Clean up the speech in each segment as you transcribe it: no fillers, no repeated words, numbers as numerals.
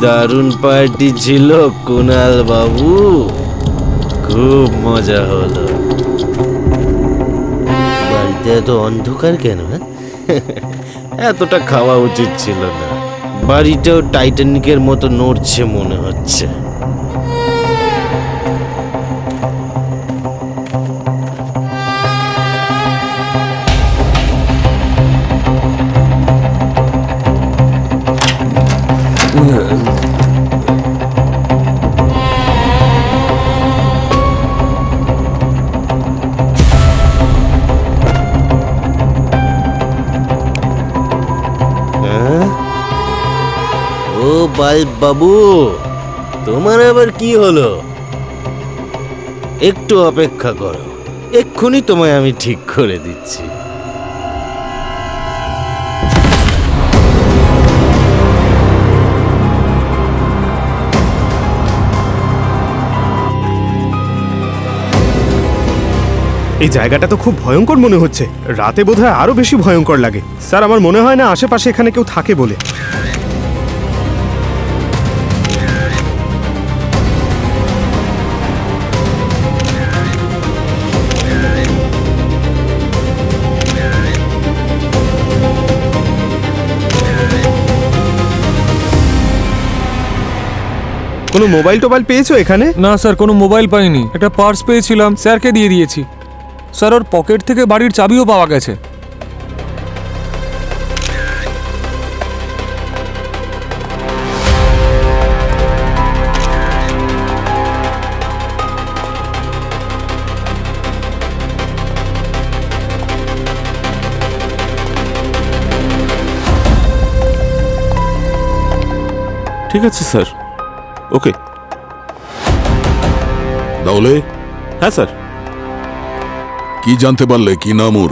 দারুণ পার্টি ছিল কুনাল বাবু, খুব মজা হলো। বাড়িতে এত অন্ধকার কেন? এতটা খাওয়া উচিত ছিল না। বাড়িটাও টাইটানিকের মতো নড়ছে মনে হচ্ছে। ও বাল্ব বাবু, তোমার আবার কি হলো? একটু অপেক্ষা করো, এক্ষুনি তোমায় আমি ঠিক করে দিচ্ছি। এই জায়গাটা তো খুব ভয়ঙ্কর মনে হচ্ছে। রাতে বোধহয় আরো বেশি ভয়ঙ্কর লাগে। স্যার, আমার মনে হয় না আশেপাশে এখানে কেউ থাকে বলে। কোনো মোবাইল টোবাইল পেয়েছো এখানে? না স্যার, কোনো মোবাইল পাইনি। একটা পার্স পেয়েছিলাম, স্যারকে দিয়ে দিয়েছি। স্যার, ওর পকেট থেকে বাড়ির চাবিও পাওয়া গেছে। ঠিক আছে স্যার, ওকে। তাহলে হ্যাঁ স্যার। কি জানতে পারলে? কি নাম ওর?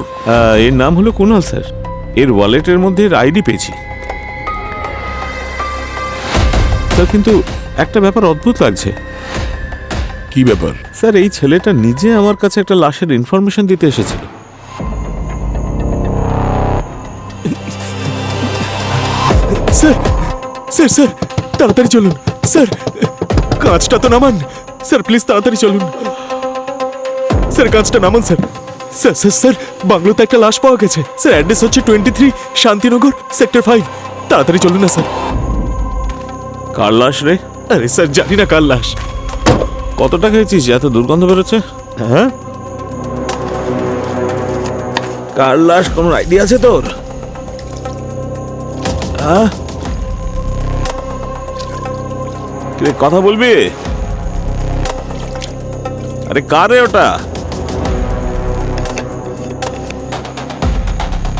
এর নাম হলো কুনাল স্যার। এর ওয়ালেটের মধ্যে এর আইডি পেয়েছি স্যার, কিন্তু একটা ব্যাপার অদ্ভুত লাগছে। কি ব্যাপার? স্যার, এই ছেলেটা নিজে আমার কাছে একটা লাশের ইনফরমেশন দিতে এসেছিল। স্যার স্যার স্যার, তাড়াতাড়ি চলুন স্যার। কাঁচটা তো নামান স্যার, প্লিজ তাড়াতাড়ি চলুন স্যার। কাঁচটা নামান স্যার। স্যার স্যার স্যার, বাংলোতে একটা লাশ পাওয়া গেছে স্যার। অ্যাড্রেস হচ্ছে 23 শান্তিনগর, সেক্টর 5। তাড়াতাড়ি চলুন না স্যার। কার লাশ রে? আরে স্যার, জানি না কার লাশ। কতটা খেয়েছিস এত দুর্গন্ধ বেরোচ্ছে? হ্যাঁ, কার লাশ কোনো আইডিয়া আছে তোর? হ্যাঁ, কথা বলবি? আরে কারে ওটা?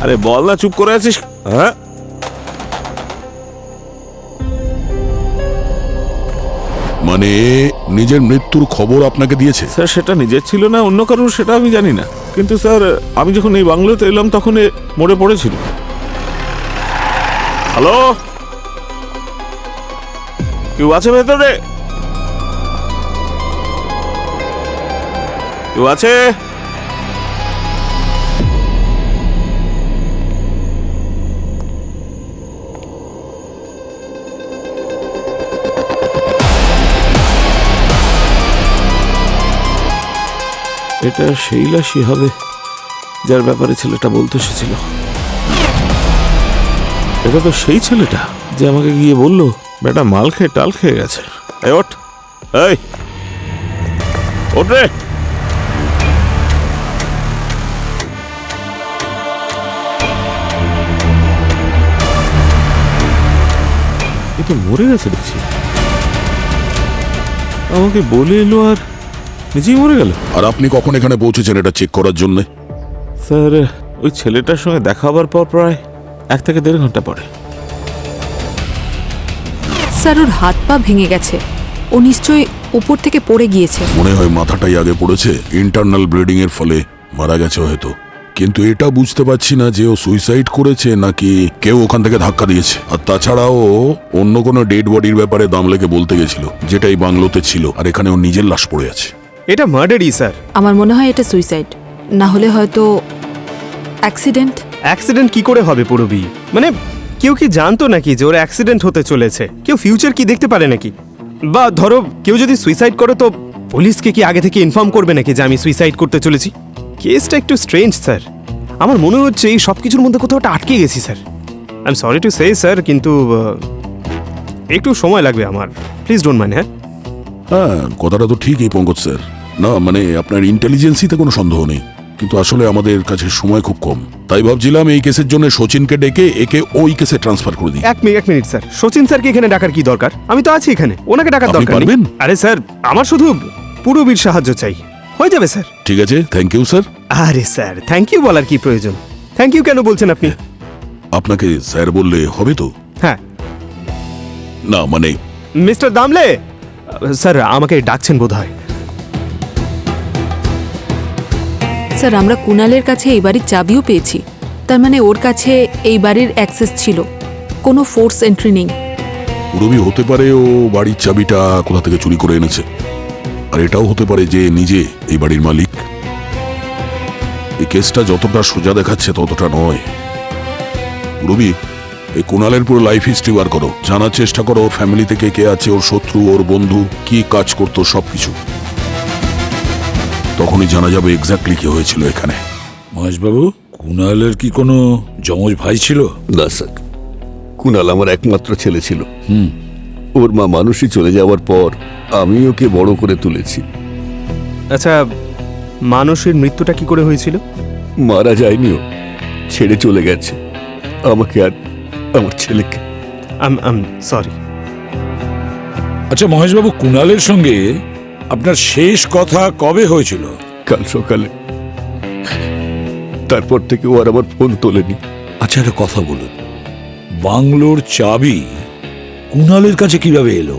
আরে বল না, চুপ করে আছিস? হ্যাঁ, মানে নিজের মৃত্যুর খবর আপনাকে দিয়েছে? স্যার, সেটা নিজের ছিল না অন্য কারোর সেটা আমি জানি না, কিন্তু স্যার আমি যখন এই বাংলোতে এলাম তখন এ মরে পড়েছিল। হ্যালো, কেউ আছে ভেতরে? কেউ আছে? এটা সেই লাশই হবে যার ব্যাপারে ছেলেটা বলতে এসেছিল। এটা তো সেই ছেলেটা যে আমাকে গিয়ে বললো বেটা মাল খেয়ে টাল খেয়ে গেছে। এই ওঠ, এই ওঠ রে। এ তো মরে গেছে দেখছি। আমাকে বলে এলো আর নিজেই মরে গেল। আর আপনি কখন এখানে পৌঁছেছেন এটা চেক করার জন্য? স্যার, ওই ছেলেটার সঙ্গে দেখা হবার পর প্রায় 1 থেকে 1.5 ঘন্টা পরে। স্যার, ওর হাত পা ভেঙে গেছে। ও নিশ্চয়ই উপর থেকে পড়ে গিয়েছে। মনে হয় মাথাটাই আগে পড়েছে। ইন্টারনাল ব্লিডিং এর ফলে মারা গেছে হয়তো। কিন্তু এটা বুঝতে পারছি না যে ও সুইসাইড করেছে নাকি কেউ ওখান থেকে ধাক্কা দিয়েছে। আর তাছাড়াও অন্য কোনো ডেড বডির ব্যাপারে দামলেকে বলতে গেছিল, যেটা এই বাংলোতে ছিল, আর এখানে ওর নিজের লাশ পড়ে আছে। এটা মার্ডারই স্যার। আমার মনে হয় এটা সুইসাইড, না হলে হয়তো অ্যাক্সিডেন্ট। অ্যাক্সিডেন্ট কি করে হবে পুরবি? মানে কেউ কি জানতো নাকি যে ওর অ্যাক্সিডেন্ট হতে চলেছে? কেউ ফিউচার কি দেখতে পারে নাকি? বা ধরো কেউ যদি সুইসাইড করে তো পুলিশকে কি আগে থেকে ইনফর্ম করবে নাকি যে আমি সুইসাইড করতে চলেছি? কেসটা একটু স্ট্রেঞ্জ স্যার। আমার মনে হচ্ছে এই সব কিছুর মধ্যে কোথাও একটা আটকে গেছি sir. I am sorry to say sir, কিন্তু একটু সময় লাগবে আমার। Please don't mind. হ্যাঁ, কথাটা তো ঠিকই পঙ্কজ স্যার। না মানে আপনার ইন্টেলিজেন্সিতে কোনো সন্দেহ নেই, কিন্তু আসলে আমাদের কাছে সময় খুব কম। তাই ভাবছিলাম এই কেসের জন্য সচিনকে ডেকে একে ওই কেসে ট্রান্সফার করে দিই। এক মিনিট স্যার, সচিন স্যারকে এখানে ডাকার কি দরকার? আমি তো আছি এখানে, ওনাকে ডাকার আপনি দরকার নেই। পারবেন? আরে স্যার, আমার শুধু পুরোবির সাহায্য চাই, হয়ে যাবে স্যার। ঠিক আছে, থ্যাংক ইউ স্যার। আরে স্যার, থ্যাংক ইউ বলার কি প্রয়োজন? থ্যাংক ইউ কেন বলছেন আপনি? আপনাকে স্যার বললে হবে তো? হ্যাঁ, না মানে মিস্টার দামলে স্যার আমাকে ডাকছেন বোধহয়। স্যার, আমরা কুণালের কাছে এই বাড়ির চাবিও পেয়েছি। তার মানে ওর কাছে এই বাড়ির অ্যাক্সেস ছিল, কোনো ফোর্স এন্ট্রি নেই। পুরবি হতে পারে ও বাড়ির চাবিটা কোথা থেকে চুরি করে এনেছে, আর এটাও হতে পারে যে নিজে এই বাড়ির মালিক। এই কেসটা যতটা সোজা দেখাচ্ছে ততটা নয়। পুরবি, এই কুণালের পুরো লাইফ হিস্ট্রি বার করো, জানার চেষ্টা করো ওর ফ্যামিলি থেকে কে আছে, ওর শত্রু, ওর বন্ধু, কি কাজ করতো, সবকিছু। তখনই জানা যাবে এক্স্যাক্টলি কি হয়েছিল এখানে। মহেশবাবু, কুণালের কি কোনো যমজ ভাই ছিল? না স্যার, কুণাল আমার একমাত্র ছেলে ছিল। ওর মা মানুষই চলে যাওয়ার পর আমি ওকে বড় করে তুলেছি। আচ্ছা, মানুষের মৃত্যুটা কি করে হয়েছিল? মারা যায়নি, ও ছেড়ে চলে গেছে আমাকে আর আমার ছেলেকে। সরি। আচ্ছা মহেশবাবু, কুণালের সঙ্গে আপনার শেষ কথা কবে হয়েছিল? কাল সকালে। তারপর থেকে ও আর আমার ফোন তোলেনি। আচ্ছা একটা কথা বলুন, বাংলোর চাবি কুণালের কাছে কিভাবে এলো?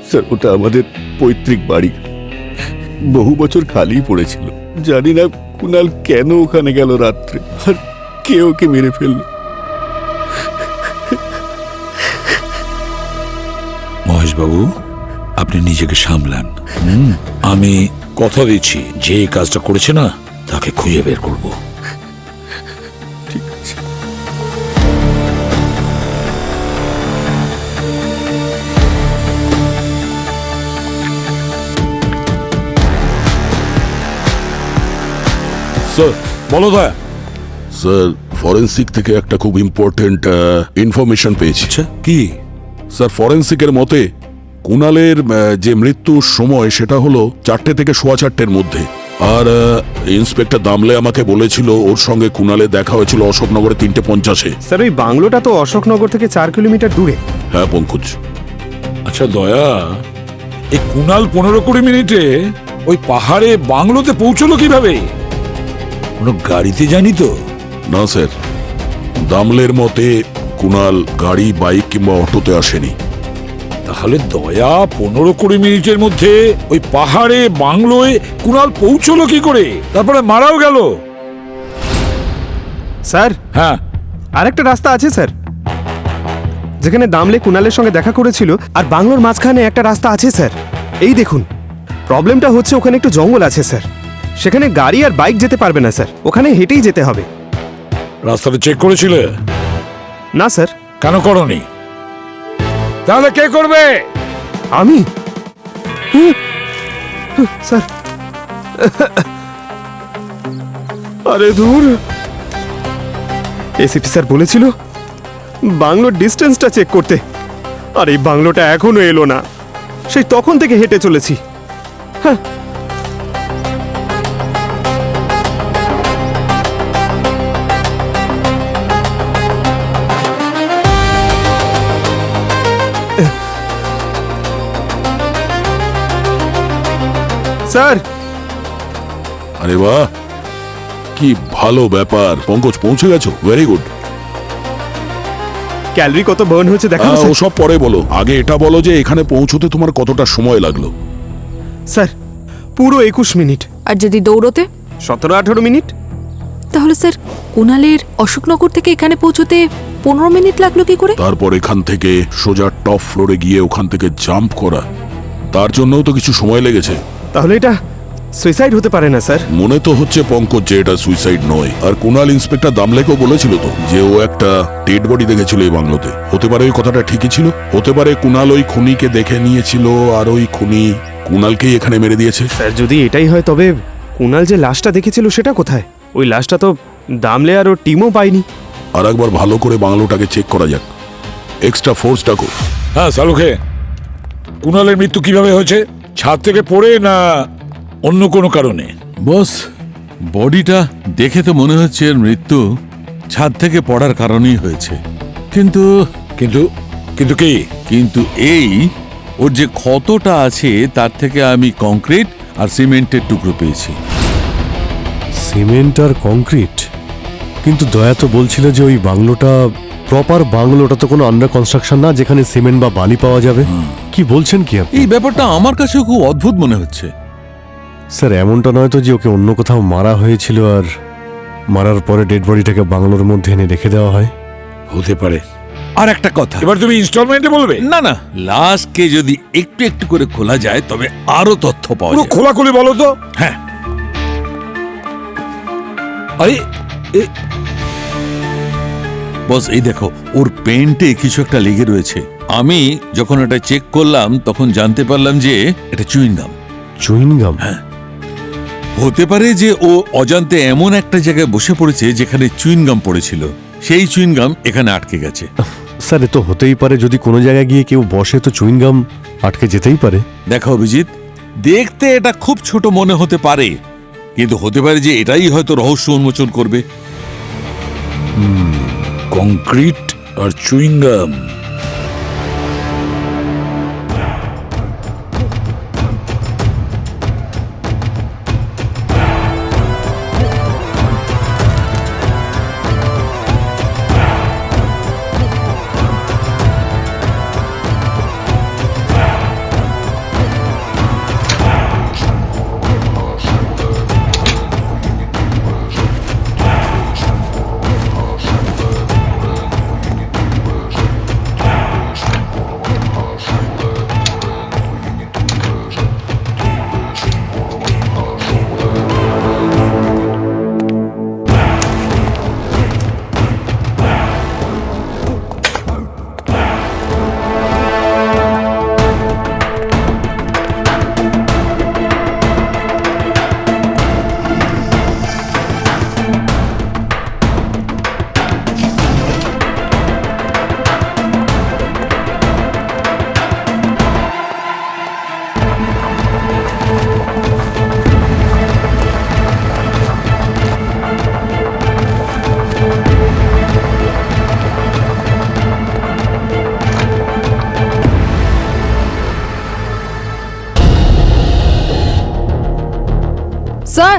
স্যার, ওটা আমাদের পৈতৃক বাড়ি, বহু বছর খালি পড়েছিল। জানি না কুণাল কেন ওখানে গেল রাত্রে, আর কে ওকে মেরে ফেলল। মহেশবাবু, আপনি নিজেকে সামলান। আমি কথা দিচ্ছি, যে এই কাজটা করেছে না তাকে খুঁজে বের করব। ঠিক আছে। স্যার বলো দয়া। স্যার, ফরেন্সিক থেকে একটা খুব ইম্পর্টেন্ট ইনফরমেশন পেয়েছি। আচ্ছা কি? স্যার, ফরেন্সিকের মতে কুণালের যে মৃত্যুর সময় সেটা হলো 4টে থেকে 4:15-এর মধ্যে। আর ইন্সপেক্টর দামলে আমাকে বলেছিল ওর সঙ্গে কুণালের দেখা হয়েছিল অশোকনগরে 3:50-এ। স্যার, ওই বাংলোটা তো অশোকনগর থেকে 4 কিলোমিটার দূরে। হ্যাঁ পঙ্কজ। আচ্ছা দয়া, এই কুণাল 15-20 মিনিটে ওই পাহাড়ে বাংলোতে পৌঁছলো কিভাবে? কোনো গাড়িতে যায়নি তো? না স্যার, দামলের মতে কুণাল গাড়ি, বাইক কিংবা অটোতে আসেনি। তাহলে দয়া 15-20 মিনিটের মধ্যে ওই পাহাড়ে বাংলোয় কুণাল পৌঁছলো কি করে? তারপরে মারাও গেল। স্যার, হ্যাঁ, আরেকটা রাস্তা আছে স্যার, যেখানে দামলে কুণালের সঙ্গে দেখা করেছিল, আর বাংলোর মাঝখানে একটা রাস্তা আছে স্যার। এই দেখুন, প্রবলেমটা হচ্ছে ওখানে একটু জঙ্গল আছে স্যার, সেখানে গাড়ি আর বাইক যেতে পারবে না স্যার, ওখানে হেঁটেই যেতে হবে। রাস্তাটা চেক করেছিলে? না স্যার। কেন করনি? তাহলে কে করবে? আমি? স্যার, আরে দূর, এসিপি স্যার বলেছিল বাংলোর ডিস্টেন্সটা চেক করতে, আর এই বাংলোটা এখনো এলো না। সেই তখন থেকে হেঁটে চলেছি। হ্যাঁ, স্যার। আরে বাহ, কি ভালো ব্যাপার। পঙ্কজ, পৌঁছে গেছো, ভেরি গুড। ক্যালোরি কত বার্ন হয়েছে দেখাবো স্যার? ওসব পরে বলো, আগে এটা বলো যে এখানে পৌঁছতে তোমার কতটা সময় লাগলো? স্যার, পুরো 21 মিনিট। আর যদি দৌড়তে? 17-18 মিনিট। তাহলে স্যার, কুণালের অশোকনগর থেকে এখানে পৌঁছতে 15 মিনিট লাগলো কি করে? তারপর এখান থেকে সোজা টপ ফ্লোরে গিয়ে ওখান থেকে জাম্প করা, তার জন্যও তো কিছু সময় লেগেছে। তাহলে এটা সুইসাইড হতে পারে না স্যার। মনে তো হচ্ছে পঙ্কজ যে এটা সুইসাইড নয়। আর কুণাল ইন্সপেক্টর দামলেকেও বলেছিল তো যে ও একটা ডেড বডি দেখেছিল এই বাংলোতে। হতে পারে ওই কথাটা ঠিকই ছিল। হতে পারে কুণাল ওই খুনিকে দেখে নিয়েছিল আর ওই খুনি কুণালকেই এখানে মেরে দিয়েছে। স্যার যদি এটাই হয় তবে কুণাল যে লাশটা দেখেছিল সেটা কোথায়? ওই লাশটা তো দামলে আর ওর টিমও পায়নি। আর একবার ভালো করে বাংলোটাকে চেক করা যাক। এক্সট্রা ফোর্স ডাকো। হ্যাঁ সালুখে, কুণালের মৃত্যু কিভাবে হয়েছে? ছাদ থেকে পড়ে না অন্য কোনো কারণে? বস, বডিটা দেখে তো মনে হচ্ছে এর মৃত্যু ছাদ থেকে পড়ার কারণেই হয়েছে। কিন্তু কিন্তু কিন্তু কি? কিন্তু এই ওর যে ক্ষতটা আছে তার থেকে আমি কংক্রিট আর সিমেন্টের টুকরো পেয়েছি। সিমেন্ট আর কংক্রিট? কিন্তু দয়া তো বলছিল যে ওই বাংলোটা প্রপার বাংলোটা তো কোনো আন্ডার কনস্ট্রাকশন না যেখানে সিমেন্ট বা বালি পাওয়া যাবে। কি বলছেন কি আপনি? এই ব্যাপারটা আমার কাছে খুব অদ্ভুত মনে হচ্ছে। স্যার এমনটা নয় তো যে ওকে অন্য কোথাও মারা হয়েছিল আর মারার পরে ডেড বডিটাকে বাংলোর মধ্যে এনে রেখে দেওয়া হয়? হতে পারে। আর একটা কথা, এবার তুমি ইনস্টলমেন্টে বলবে? না না, লাশকে যদি একটু একটু করে খোলা যায় তবে আরো তথ্য পাওয়া পুরো যায়। খোলাখুলি বলো তো। হ্যাঁ, আরে বস এই দেখো, ওর পেন্টে কিছু একটা লেগে রয়েছে। আমি যখন এটা চেক করলাম তখন জানতে পারলাম যে এটা চুইংগাম। চুইনগাম? হতে পারে যে ও অজান্তে এমন একটা জায়গায় বসে পড়েছে যেখানে চুইনগাম পড়েছিল, সেই চুইনগাম এখানে আটকে গেছে। স্যার এ তো হতেই পারে, যদি কোনো জায়গায় গিয়ে কেউ বসে তো চুইনগাম আটকে যেতেই পারে। দেখো অভিজিৎ, দেখতে এটা খুব ছোট মনে হতে পারে, কিন্তু হতে পারে যে এটাই হয়তো রহস্য উন্মোচন করবে। কংক্রিট আর চুইংগাম। স্যার,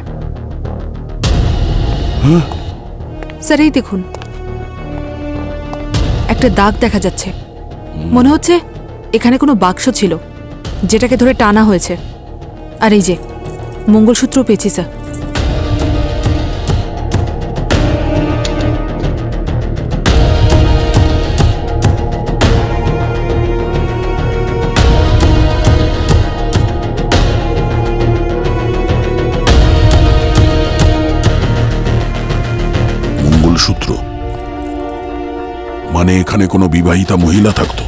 স্যার এই দেখুন, একটা দাগ দেখা যাচ্ছে। মনে হচ্ছে এখানে কোনো বাক্স ছিল যেটাকে ধরে টানা হয়েছে। আর এই যে মঙ্গলসূত্র পেয়েছি স্যার। মঙ্গলসূত্র মানে এখানে কোনো বিবাহিতা মহিলা থাকতো?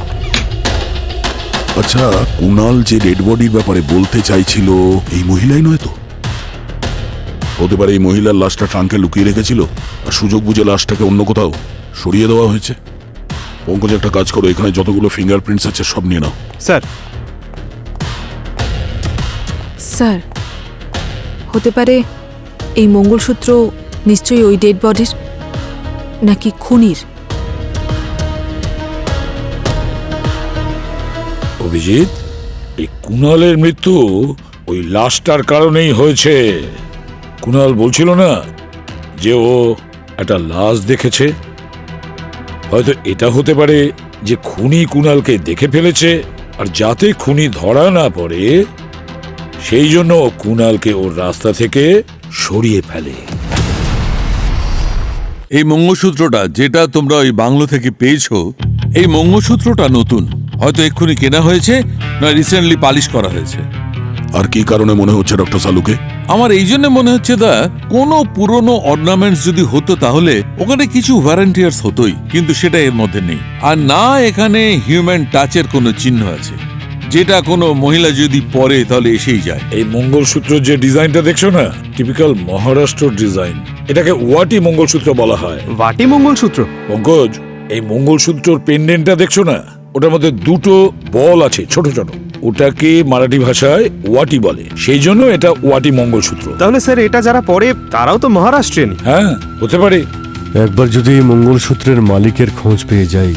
আচ্ছা, কুণাল যে ডেড বডির ব্যাপারে বলতে চাইছিল এই মহিলাই নয় তো? হতে পারে এই মহিলার লাশটা ট্রাঙ্কে লুকিয়ে রেখেছিল আর সুযোগ বুঝে লাশটাকে অন্য কোথাও সরিয়ে দেওয়া হয়েছে। পঙ্কজ একটা কাজ করো, এখানে যতগুলো ফিঙ্গারপ্রিন্টস আছে সব নিয়ে নাও। স্যার স্যার, হতে পারে এই মঙ্গলসূত্র নিশ্চয়ই ওই ডেড বডির, নাকি খুনির। অভিজিৎ, এই কুণালের মৃত্যু ওই লাশটার কারণেই হয়েছে। কুণাল বলছিল না যে ও একটা লাশ দেখেছে? হয়তো এটা হতে পারে যে খুনি কুণালকে দেখে ফেলেছে, আর যাতে খুনি ধরা না পড়ে সেই জন্য কুণালকে ওর রাস্তা থেকে সরিয়ে ফেলে। এই মঙ্গলসূত্রটা যেটা তোমরা ওই বাংলো থেকে পেয়েছো, এই মঙ্গলসূত্রটা নতুন, হয়তো এক্ষুনি কেনা হয়েছে না রিসেন্টলি পালিশ করা হয়েছে। আর কি কারণে মনে হচ্ছে ডক্টর সালুকে? আমার এই জন্য মনে হচ্ছে দা, কোনো পুরনো অর্নামেন্টস যদি হতো তাহলে ওখানে কিছু ভ্যারান্টিয়ার্স হতোই, কিন্তু সেটা এর মধ্যে নেই। আর না এখানে হিউম্যান টাচের কোনো চিহ্ন আছে, যেটা কোনো মহিলা যদি পরে তাহলে এসেই যায়। এই মঙ্গলসূত্র যে ডিজাইনটা দেখছো না, টিপিক্যাল মহারাষ্ট্র ডিজাইন। এটাকে ওয়াটি মঙ্গলসূত্র বলা হয়। বাটি মঙ্গলসূত্র? পঙ্কজ, এই মঙ্গলসূত্রর পেন্ডেন্টটা দেখছো না, ওটার মধ্যে দুটো বল আছে ছোট ছোট, ওটাকে মারাঠি ভাষায় ওয়াটি বলে, সেই জন্য এটা ওয়াটি মঙ্গলসূত্র। তাহলে স্যার এটা যারা পরে তারাও তো মহারাষ্ট্রিয়ান। হ্যাঁ, হতে পারে। একবার যদি এই মঙ্গলসূত্রের মালিকের খোঁজ পেয়ে যাই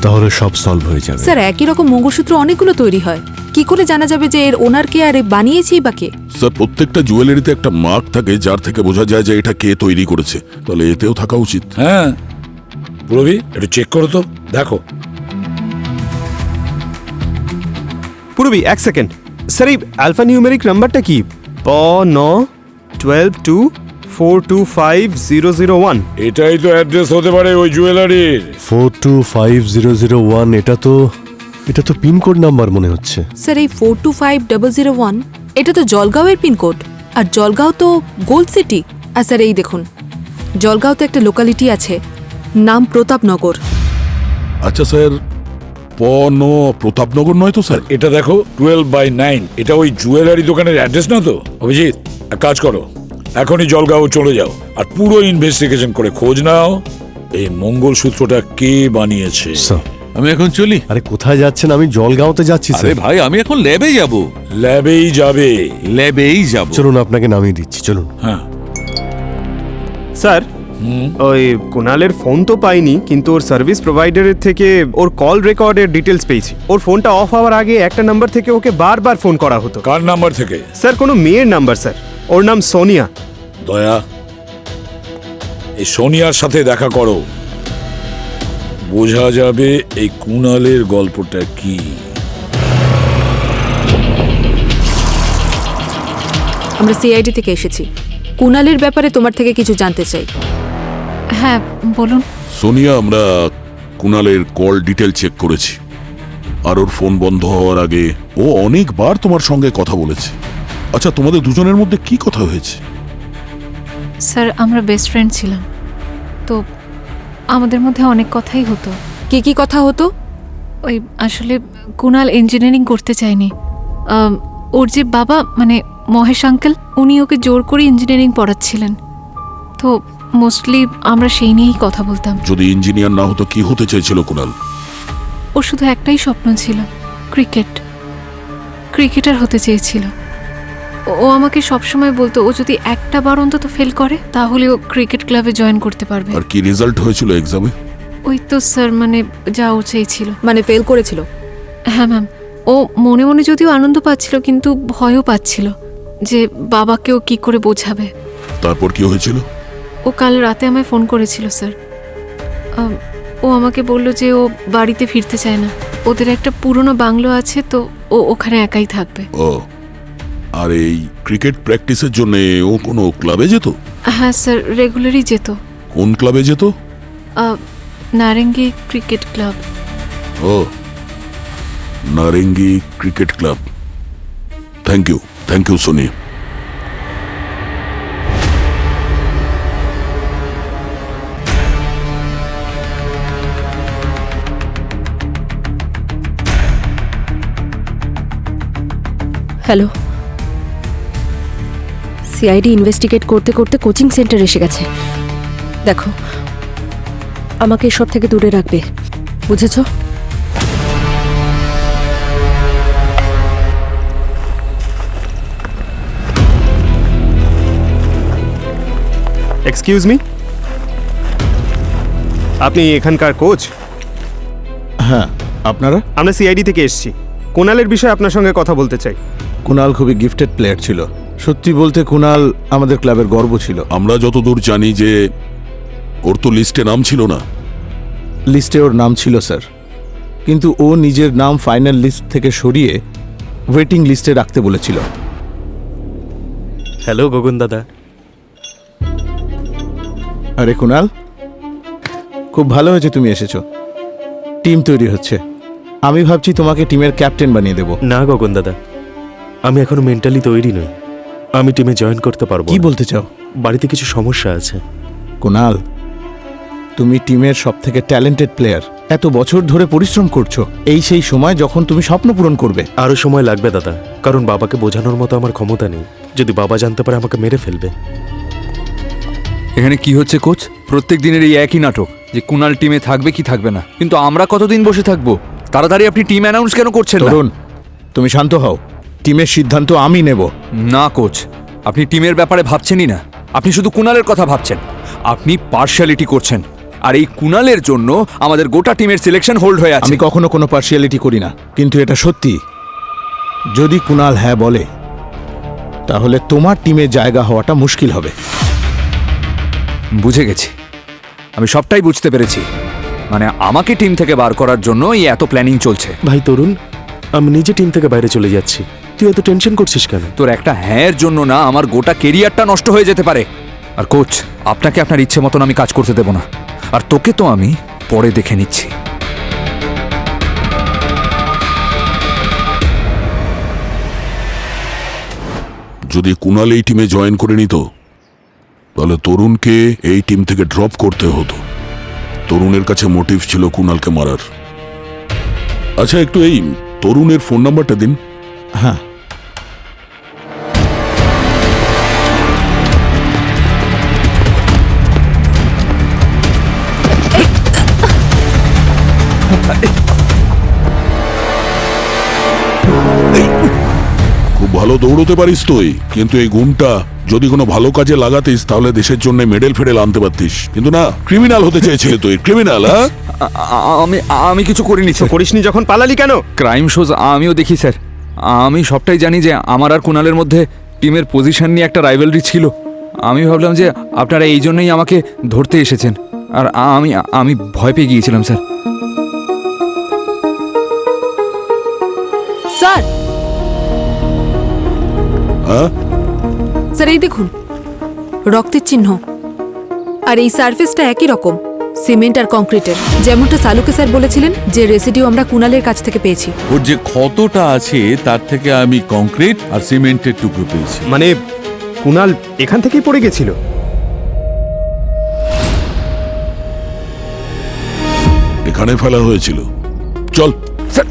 তাহলে সব সলভ হয়ে যাবে। স্যার একই রকম মঙ্গলসূত্র অনেকগুলো তৈরি হয়, কি করে জানা যাবে যে এর ওনার কে আর এ বানিয়েছেই বা কে? স্যার, প্রত্যেকটা জুয়েলারিতে একটা মার্ক থাকে যার থেকে বোঝা যায় যে এটা কে তৈরি করেছে, তাহলে এতেও থাকা উচিত। হ্যাঁ, পুরবি একটু চেক করো তো, দেখো। পুরবি এক সেকেন্ড স্যার, এই অ্যালফা নিউমেরিক নাম্বারটা কি? P91224250001। এটাই তো অ্যাড্রেস হতে পারে ওই জুয়েলারির। 425001, এটা তো পিনকোড নাম্বার মনে হচ্ছে। স্যার এই 425001 এটা তো জলগাঁওয়ের পিনকোড, আর জলগাঁও তো গোল্ড সিটি। আর স্যার এই দেখুন, জলগাঁওতে একটা লোকালিটি আছে, নাম প্রতাপনগর। আচ্ছা স্যার, প্রতাপনগর নয় তো স্যার? এটা দেখো 12/9, এটা ওই জুয়েলারি দোকানের অ্যাড্রেস না তো? অভিজিৎ, এক কাজ করো, এখনই জলগাঁও চলে যাও আর পুরো ইনভেস্টিগেশন করে খোঁজ নাও এই মঙ্গলসূত্রটা কে বানিয়েছে। স্যার আমি এখন চলি। আরে কোথায় যাচ্ছেন? আমি জলগাঁওতে যাচ্ছি আরে স্যার। ভাই, আমি এখন ল্যাবে যাব। ল্যাবেই যাবে? ল্যাবেই যাব। চলুন আপনাকে নামিয়ে দিচ্ছি, চলুন। হ্যাঁ স্যার, ওই কুণালের ফোন তো পাইনি, কিন্তু ওর সার্ভিস প্রোভাইডারের থেকে ওর কল রেকর্ডের ডিটেলস পেয়েছি। ওর ফোনটা অফ হওয়ার আগে একটা নাম্বার থেকে ওকে বারবার ফোন করা হতো। কার নাম্বার থেকে? স্যার কোনো মেয়ের নাম্বার স্যার, ওর নাম সোনিয়া। দয়া, এই সোনিয়ার সাথে দেখা করো, বোঝা যাবে এই কুণালের গল্পটা কি। আমরা সিআইডি থেকে এসেছি, কুণালের ব্যাপারে তোমার থেকে কিছু জানতে চাই। হ্যাঁ বলুন। সোনিয়া, আমরা কুণালের কল ডিটেল চেক করেছি, আর ওর ফোন বন্ধ হওয়ার আগে ও অনেকবার তোমার সঙ্গে কথা বলেছে। আচ্ছা, তোমাদের দুজনের মধ্যে কি কথা হয়েছে? স্যার আমরা বেস্ট ফ্রেন্ড ছিলাম, তো আমাদের মধ্যে অনেক কথাই হতো। কি কি কথা হতো? ওই আসলে কুণাল ইঞ্জিনিয়ারিং করতে চায়নি। ওর যে বাবা মানে মহেশ আঙ্কেল, উনি ওকে জোর করে ইঞ্জিনিয়ারিং পড়াচ্ছিলেন, তো মোস্টলি আমরা সেই নিয়েই কথা বলতাম। যদি ইঞ্জিনিয়ার না হতো কি হতে চাইছিল কুণাল? ওর শুধু একটাই স্বপ্ন ছিল, ক্রিকেটার হতে চেয়েছিল। ও আমাকে সবসময় বলতো ও যদি একটা বার অন্তত ফেল করে তাহলে ও ক্রিকেট ক্লাবে জয়েন করতে পারবে। আর কি রেজাল্ট হয়েছিল এক্সামে? ওই তো স্যার, মানে যা ও চেয়েছিল। মানে ফেল করেছিল? হ্যাঁ ম্যাম, ও মনে মনে যদিও আনন্দ পাচ্ছিল কিন্তু ভয়ও পাচ্ছিল যে বাবাকেও কি করে বোঝাবে। তারপর কি হয়েছিল? ও কাল রাতে আমায় ফোন করেছিল স্যার। ও আমাকে বলল যে ও বাড়িতে ফিরতে চায় না, ওদের একটা পুরনো বাংলো আছে, তো ও ওখানে একাই থাকবে। ও, আর এই ক্রিকেট প্র্যাকটিসের জন্য ও কোনো ক্লাবে যেত? হ্যাঁ স্যার, রেগুলারই যেত। কোন ক্লাবে যেত? Narengi cricket club. ও, Narengi cricket club. Thank you Soni. Hello, CID investigate করতে করতে কোচিং সেন্টার এসে গেছে। দেখো, আমাকে এসব থেকে দূরে রাখবে, বুঝেছ? এক্সকিউজ মি, আপনি এখানকার কোচ? হ্যাঁ, আপনারা? আমরা সিআইডি থেকে এসেছি, কুণালের বিষয়ে আপনার সঙ্গে কথা বলতে চাই। কুণাল খুবই গিফটেড প্লেয়ার ছিল। সত্যি বলতে কুণাল আমাদের ক্লাবের গর্ব ছিল। আমরা যতদূর জানি যে ওর তো লিস্টে নাম ছিল না। লিস্টে ওর নাম ছিল স্যার, কিন্তু ও নিজের নাম ফাইনাল লিস্ট থেকে সরিয়ে ওয়েটিং লিস্টে রাখতে বলেছিল। হ্যালো গগন দাদা। আরে কুণাল, খুব ভালো হয়েছে তুমি এসেছো। টিম তৈরি হচ্ছে, আমি ভাবছি তোমাকে টিমের ক্যাপ্টেন বানিয়ে দেব। না গগন দাদা, আমি এখনো মেন্টালি তৈরি নই। আমি টিমে জয়েন করতে পারবো কি না। বলতে চাও? বাড়িতে কিছু সমস্যা আছে। কুনাল, তুমি টিমের সব থেকে ট্যালেন্টেড প্লেয়ার, এত বছর ধরে পরিশ্রম করছো, এই সেই সময় যখন তুমি স্বপ্ন পূরণ করবে। আরো সময় লাগবে দাদা, কারণ বাবাকে বোঝানোর মতো আমার ক্ষমতা নেই। যদি বাবা জানতে পারে আমাকে মেরে ফেলবে। এখানে কি হচ্ছে কোচ? প্রত্যেক দিনের এই একই নাটক যে কুনাল টিমে থাকবে কি থাকবে না, কিন্তু আমরা কতদিন বসে থাকবো? তাড়াতাড়ি আপনি টিম অ্যানাউন্স কেন করছেন না? তরুণ, তুমি শান্ত হও, টিমের সিদ্ধান্ত আমি নেব। না কোচ, আপনি টিমের ব্যাপারে ভাবছেনই না, আপনি শুধু কুনালের কথা ভাবছেন। আপনি পার্শিয়ালিটি করছেন, আর এই কুনালের জন্য আমাদের গোটা টিমের সিলেকশন হোল্ড হয়ে আছে। আমি কখনো কোনো পার্শিয়ালিটি করি না, কিন্তু এটা সত্যি, যদি কুনাল হ্যাঁ বলে তাহলে তোমার টিমে জায়গা হওয়াটা মুশকিল হবে। বুঝে গেছি, আমি সবটাই বুঝতে পেরেছি। মানে আমাকে টিম থেকে বার করার জন্য এই এত প্ল্যানিং চলছে। ভাই তরুণ, আমি নিজে টিম থেকে বাইরে চলে যাচ্ছি, তুই এত টেনশন করছিস কেন? তোর একটা হ্যাঁর জন্য না আমার গোটা কেরিয়ারটা নষ্ট হয়ে যেতে পারে। আর কোচ, আপনাকে আপনার ইচ্ছে মতন আমি কাজ করতে দেব না, আর তোকে তো আমি পরে দেখে নিচ্ছি। যদি কুনাল এই টিমে জয়েন করে নিত তাহলে তরুণকে এই টিম থেকে ড্রপ করতে হতো। তরুণের কাছে মোটিভ ছিল কুনালকে মারার। আচ্ছা, একটু এই তরুণের ফোন নাম্বারটা দিন। হ্যাঁ, খুব ভালো দৌড়তে পারিস তুই, কিন্তু এই গুণটা যদি কোনো ভালো কাজে লাগাতিস তাহলে দেশের জন্য মেডেল ফেডেল আনতে পারতিস, কিন্তু না, ক্রিমিনাল হতে চেয়েছিলি তুই, ক্রিমিনাল। হ্যাঁ, আমি আমি কিছু করিনি স্যার। করিসনি যখন পালালি কেন? ক্রাইম শোজ আমিও দেখি স্যার, আমি সবটাই জানি যে আমার আর কুনালের মধ্যে টিমের পজিশন নিয়ে একটা রাইভেলরি ছিল। আমি ভাবলাম যে আপনারা এই জন্যই আমাকে ধরতে এসেছেন, আর আমি আমি ভয় পেয়ে গিয়েছিলাম স্যার। স্যার, হ্যাঁ, স্যার এই দেখুন, রক্তের চিহ্ন, আর এই সারফেসটা একই রকম, সিমেন্ট আর কংক্রিটের, যেমনটা সালুকে স্যার বলেছিলেন যে রেসিডিউ আমরা কুনালের কাছ থেকে পেয়েছি। ওর যে ক্ষতটা আছে তার থেকে আমি কংক্রিট আর সিমেন্টের টুকরো পেয়েছি। মানে কুনাল এখান থেকেই পড়ে গেছিল? এখানে ফেলা হয়েছিল। চল। স্যার,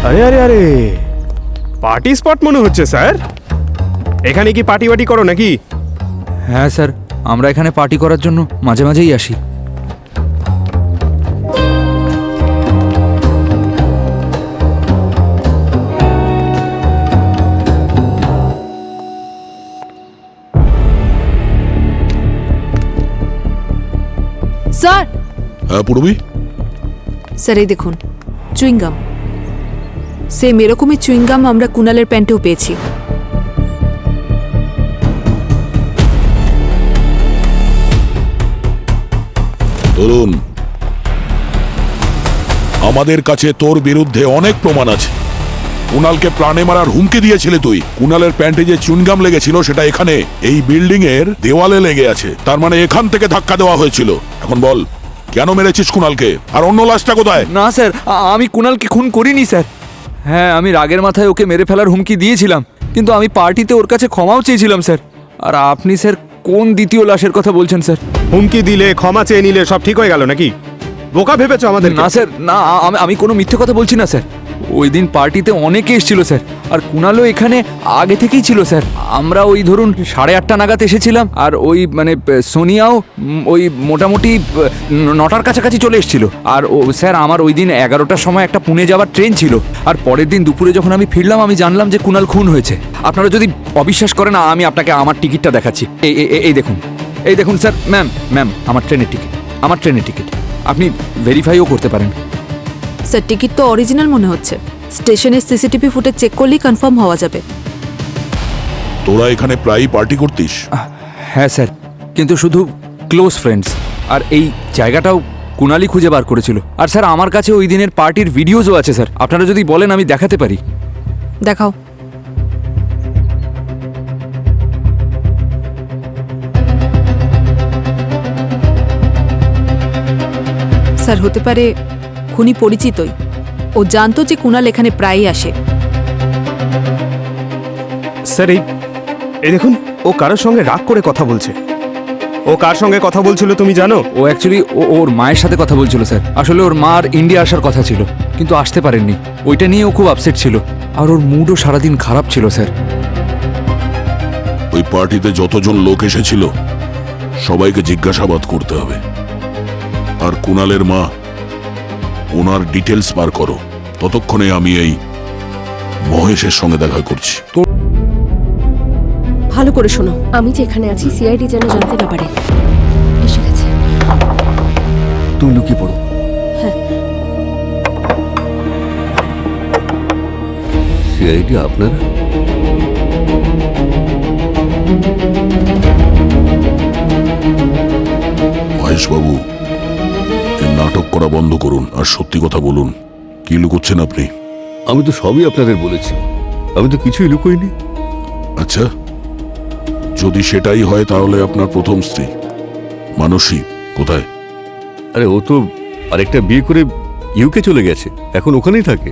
আরে আরে আরে, পার্টি স্পট মনে হচ্ছে স্যার। এখানে কি পার্টি ওয়ার্টি করো নাকি? হ্যাঁ স্যার, আমরা এখানে পার্টি করার জন্য মাঝে মাঝেই আসি। স্যার, হ্যাঁ পূর্বী, স্যার এই দেখুন, চুইংগাম, সেম এরকমই চুইংগাম আমরা কুনালের প্যান্টেও পেয়েছি। তরুণ, আমাদের কাছে তোর বিরুদ্ধে অনেক প্রমাণ আছে। কুনালকে প্রাণে মারার হুমকি দিয়েছিলে তুই। কুনালের প্যান্টে যে চুনগাম লেগেছিল সেটা এখানে এই বিল্ডিং এর দেওয়ালে লেগে আছে, তার মানে এখান থেকে ধাক্কা দেওয়া হয়েছিল। এখন বল, কেন মেরেছিস কুনালকে? আর অন্য লাশটা কোথায়? না স্যার, আমি কুনালকে খুন করিনি স্যার। হ্যাঁ, আমি রাগের মাথায় ওকে মেরে ফেলার হুমকি দিয়েছিলাম, কিন্তু আমি পার্টিতে ওর কাছে ক্ষমাও চেয়েছিলাম স্যার। আর আপনি স্যার কোন দ্বিতীয় লাশের কথা বলছেন স্যার? হুমকি দিলে, ক্ষমা চেয়ে নিলে সব ঠিক হয়ে গেল নাকি? বোকা ভেবেছো আমাদের? না স্যার, না, আমি কোনো মিথ্যে কথা বলছি না স্যার। ওই দিন পার্টিতে অনেকে এসেছিল স্যার, আর কুনালও এখানে আগে থেকেই ছিল স্যার। আমরা ওই ধরুন 8:30 নাগাদ এসেছিলাম, আর ওই মানে সোনিয়াও ওই মোটামুটি 9টার কাছাকাছি চলে এসেছিল। আর ও স্যার, আমার ওই দিন 11টার সময় একটা পুনে যাওয়ার ট্রেন ছিল, আর পরের দিন দুপুরে যখন আমি ফিরলাম আমি জানলাম যে কুনাল খুন হয়েছে। আপনারা যদি অবিশ্বাস করেন, আমি আপনাকে আমার টিকিটটা দেখাচ্ছি। এই দেখুন, এই দেখুন স্যার। ম্যাম, আমার ট্রেনের টিকিট, আপনি ভেরিফাইও করতে পারেন। স্যার, টিকিট তো অরিজিনাল মনে হচ্ছে। স্টেশনের সিসিটিভি ফুটেজ চেক করলেই কনফার্ম হওয়া যাবে। তোরা এখানে প্রায়ই পার্টি করতিস? হ্যাঁ স্যার, কিন্তু শুধু ক্লোজ ফ্রেন্ডস। আর এই জায়গাটাও কুনালি খুঁজে বার করেছিল। আর স্যার, আমার কাছে ওই দিনের পার্টির ভিডিওসও আছে স্যার, আপনারা যদি বলেন আমি দেখাতে পারি। দেখাও। স্যার হতে পারে খুনি পরিচিতই। ও জানতো যে কুণাল এখানে প্রায়ই আসে। স্যার এই দেখুন, ও কারোর সঙ্গে রাগ করে কথা বলছে। ও কার সঙ্গে কথা বলছিল তুমি জানো? ও অ্যাকচুয়ালি ওর মায়ের সাথে কথা বলছিল স্যার। আসলে ওর মার ইন্ডিয়া আসার কথা ছিল, কিন্তু আসতে পারেননি। ওইটা নিয়ে ও খুব আপসেট ছিল, আর ওর মুডও সারাদিন খারাপ ছিল স্যার। ওই পার্টিতে যতজন লোক এসেছিল সবাইকে জিজ্ঞাসাবাদ করতে হবে। আর কুণালের মা, ওনার ডিটেলস বার করো। ততক্ষণে আমি এই মহেশের সঙ্গে দেখা করছি। ভালো করে শোনো, আমি যে এখানে আছি সিআইডি যেন জানতে না পারে। এসে গেছে। তুমি লুকিয়ে পড়ো। হ্যাঁ। সিআইডি আপনারা? মহেশবাবু, এই নাটক করা বন্ধ করুন আর সত্যি কথা বলুন। কি লুকোচ্ছেন আপনি? আমি তো সবই আপনাদের বলেছি, আমি তো কিছুই লুকোইনি। আচ্ছা, যদি সেটাই হয় তাহলে আপনার প্রথম স্ত্রী মানসী কোথায়? আরে ও তো আরেকটা বিয়ে করে ইউকে চলে গেছে, এখন ওখানেই থাকে।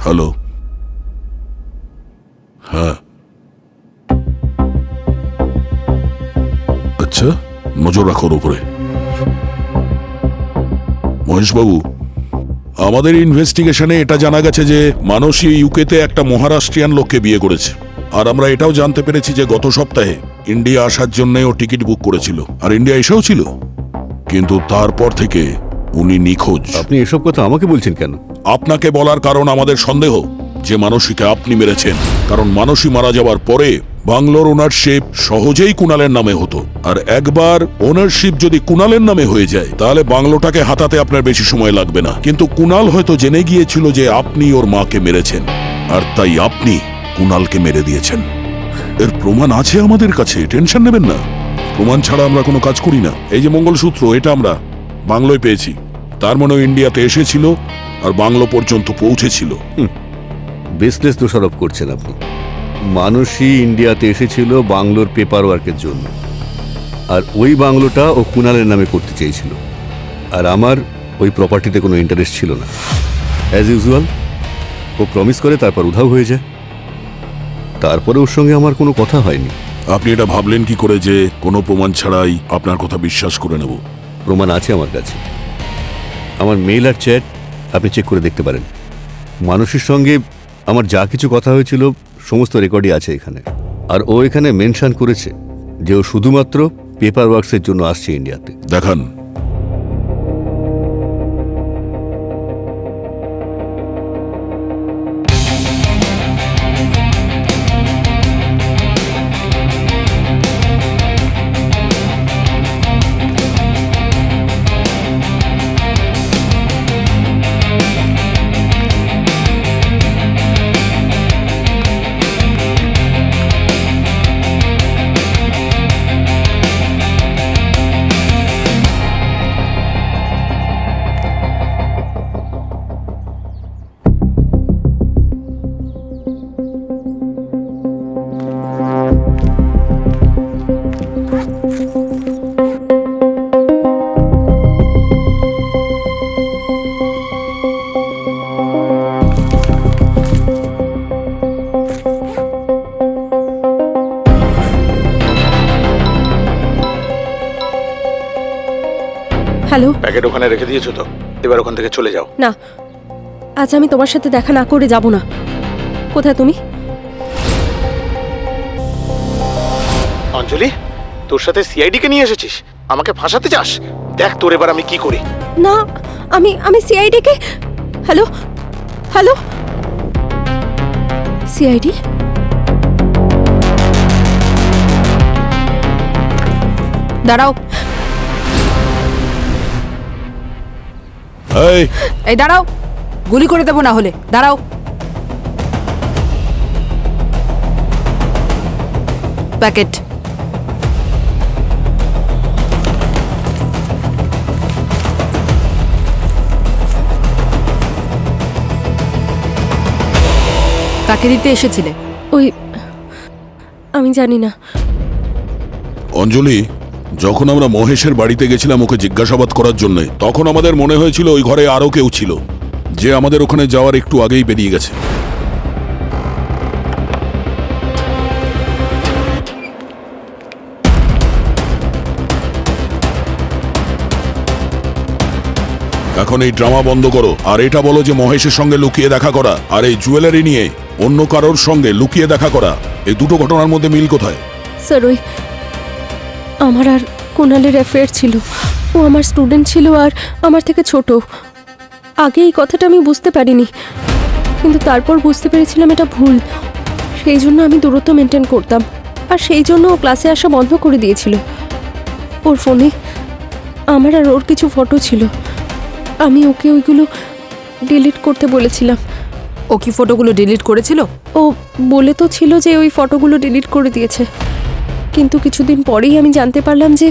হ্যালো, হ্যাঁ, আচ্ছা, নজর রাখো ওর উপরে। মহেশবাবু, আমাদের ইনভেস্টিগেশনে এটা জানা গেছে যে মানসী ইউকেতে একটা মহারাষ্ট্রিয়ান লোককে বিয়ে করেছে। আর আমরা এটাও জানতে পেরেছি যে গত সপ্তাহে ইন্ডিয়া আসার জন্য ও টিকিট বুক করেছিল, আর ইন্ডিয়া এসেও ছিল, কিন্তু তারপর থেকে উনি নিখোঁজ। আপনি এসব কথা আমাকে বলছেন কেন? আপনাকে বলার কারণ আমাদের সন্দেহ যে মানসীকে আপনি মেরেছেন। কারণ মানসী মারা যাওয়ার পরে বাংলোর ওনারশিপ সহজেই কুণালের নামে হতো, আর একবার ওনারশিপ যদি কুণালের নামে হয়ে যায় তাহলে বাংলোটাকে হাতাতে আপনার বেশি সময় লাগবে না। কিন্তু কুণাল হয়তো জেনে গিয়েছিল যে আপনি ওর মাকে মেরেছেন, আর তাই আপনি কুণালকে মেরে দিয়েছেন। এর প্রমাণ আছে আমাদের কাছে, টেনশন নেবেন না। প্রমাণ ছাড়া আমরা কোনো কাজ করি না। এই যে মঙ্গলসূত্র, এটা আমরা বাংলোয় পেয়েছি। তার মনে ইন্ডিয়াতে এসেছিল আর বাংলো পর্যন্ত পৌঁছেছিল। বেসলেস দোষারোপ করছেন আপনি। মানসী ইন্ডিয়াতে এসেছিল বাংলোর পেপার ওয়ার্কের জন্য, আর ওই বাংলোটা ও কুণালের নামে করতে চেয়েছিল, আর আমার ওই প্রপার্টিতে কোনো ইন্টারেস্ট ছিল না। অ্যাজ ইউজুয়াল ও প্রমিস করে তারপর উধাও হয়ে যায়। তারপরে ওর সঙ্গে আমার কোনো কথা হয়নি। আপনি এটা ভাবলেন কি করে যে কোনো প্রমাণ ছাড়াই আপনার কথা বিশ্বাস করে নেব? প্রমাণ আছে আমার কাছে। আমার মেইল আর চ্যাট আপনি চেক করে দেখতে পারেন। মানুষের সঙ্গে আমার যা কিছু কথা হয়েছিল সমস্ত রেকর্ডই আছে এখানে। আর ও এখানে মেনশন করেছে যে ও শুধুমাত্র পেপার ওয়ার্কসের জন্য আসছে ইন্ডিয়াতে। দেখান। হ্যালো। প্যাকেট ওখানে রেখে দিয়েছো তো? এবার ওখান থেকে চলে যাও। না, আজ আমি তোমার সাথে দেখা না করে যাব না। কোথায় তুমি? অঞ্জলি, তোর সাথে সিআইডি কে নিয়ে এসেছিস? আমাকে ফাঁসাতে চাস? দেখ তোর এবার আমি কি করি। না, আমি সিআইডি কে। Hello hello, CID? দাঁড়াও, এই দাঁড়াও, গুলি করে দেবো না হলে। দাঁড়াও। প্যাকেট। কাকে দিতে এসেছিলে? ওই আমি জানি না। অঞ্জলি, যখন আমরা মহেশের বাড়িতে গেছিলাম ওকে জিজ্ঞাসাবাদ করার জন্য, তখন আমাদের মনে হয়েছিল ওই ঘরে আরো কেউ ছিল, যে আমাদের ওখানে যাওয়ার একটু আগেই বেরিয়ে গেছে। এখন এই ড্রামা বন্ধ করো, আর এটা বলো যে মহেশের সঙ্গে লুকিয়ে দেখা করা আর এই জুয়েলারি নিয়ে অন্য কারোর সঙ্গে লুকিয়ে দেখা করা, এই দুটো ঘটনার মধ্যে মিল কোথায়? স্যার ওই আমার আর কুণালের অ্যাফেয়ার ছিল। ও আমার স্টুডেন্ট ছিল আর আমার থেকে ছোট। আগে এই কথাটা আমি বুঝতে পারিনি, কিন্তু তারপর বুঝতে পেরেছিলাম এটা ভুল। সেই জন্য আমি দূরত্ব মেনটেন করতাম, আর সেই জন্য ও ক্লাসে আসা বন্ধ করে দিয়েছিল। ওর ফোনে আমার আর ওর কিছু ফটো ছিল, আমি ওকে ওইগুলো ডিলিট করতে বলেছিলাম। ও কি ফটোগুলো ডিলিট করেছিল? ও বলে তো ছিল যে ওই ফটোগুলো ডিলিট করে দিয়েছে, কিন্তু কিছুদিন পরেই আমি জানতে পারলাম যে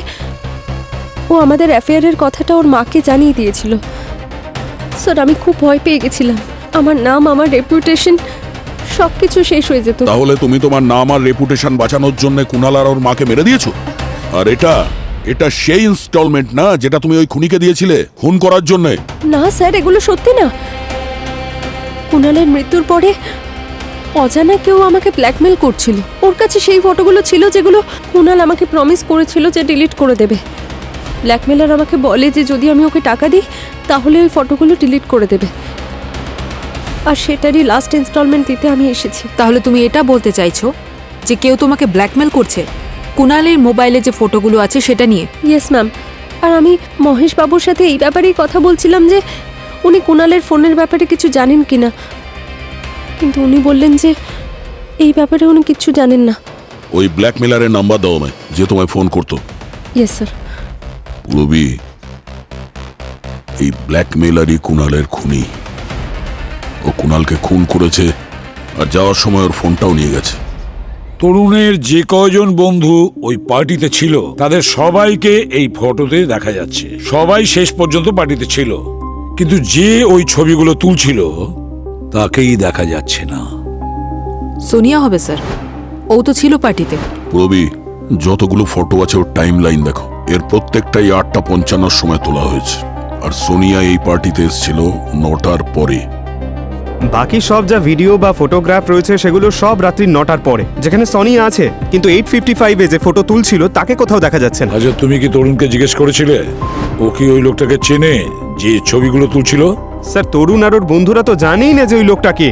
ও আমাদের অ্যাফেয়ারের কথাটা ওর মাকে জানিয়ে দিয়েছিল। স্যার আমি খুব ভয় পেয়ে গেছিলাম, আমার নাম, আমার রেপুটেশন সব কিছু শেষ হয়ে যেত। তাহলে তুমি তোমার নাম আর রেপুটেশন বাঁচানোর জন্য কুণাল আর ওর মাকে মেরে দিয়েছো? আর এটা সেই ইনস্টলমেন্ট না যেটা তুমি ওই খুনিকে দিয়েছিলে খুন করার জন্য? না স্যার, এগুলো সত্যি না। কুণালের মৃত্যুর পরে অজানা কেউ আমাকে ব্ল্যাকমেল করছিল। ওর কাছে সেই ফটোগুলো ছিল যেগুলো কুণাল আমাকে প্রমিস করেছিল যে ডিলিট করে দেবে। ব্ল্যাকমেলার আমাকে বলে যে যদি আমি ওকে টাকা দিই তাহলে ওই ফটোগুলো ডিলিট করে দেবে, আর সেটারই লাস্ট ইনস্টলমেন্ট দিতে আমি এসেছি। তাহলে তুমি এটা বলতে চাইছো যে কেউ তোমাকে ব্ল্যাকমেল করছে কুণালের মোবাইলে যে ফটোগুলো আছে সেটা নিয়ে? Yes ma'am. আর আমি মহেশ বাবুর সাথে এই ব্যাপারেই কথা বলছিলাম যে উনি কুণালের ফোনের ব্যাপারে কিছু জানেন কিনা, কিন্তু উনি বললেন যে এই ব্যাপারে উনি কিচ্ছু জানেন না। ওই ব্ল্যাকমেলারের নাম্বার দাও আমায়, যে তোমায় ফোন করতো। Yes sir. রবি, এই ব্ল্যাকমেলারই কুণালের খুনি। ও কুণালকে খুন করেছে, আর যাওয়ার সময় ওর ফোনটাও নিয়ে গেছে। তরুণের যে কয়জন বন্ধু ওই পার্টিতে ছিল তাদের সবাইকে এই ফটোতে দেখা যাচ্ছে। সবাই শেষ পর্যন্ত পার্টিতে ছিল, কিন্তু যে ওই ছবিগুলো তুলছিল তাকেই দেখা যাচ্ছে না। সোনিয়া হবে স্যার, ও তো ছিল পার্টিতে। রবি, যতগুলো ফটো আছে ওর টাইম লাইন দেখো, এর প্রত্যেকটাই 8:55 সময় তোলা হয়েছে, আর সোনিয়া এই পার্টিতে এসেছিল 9টার পরে। বাকি সব যা ভিডিও বা ফটোগ্রাফ রয়েছে সেগুলো সব রাত্রি 9টার পরে, যেখানে সোনিয়া আছে, কিন্তু 8:55-এ যে ফটো তুলছিল তাকে কোথাও দেখা যাচ্ছে না। আচ্ছা, তুমি কি তরুণকে জিজ্ঞেস করেছিলে ও কি ওই লোকটাকে চেনে যে ছবিগুলো তুলছিল? স্যার তরুণ আর ওর বন্ধুরা তো জানেই না যে ওই লোকটা কে।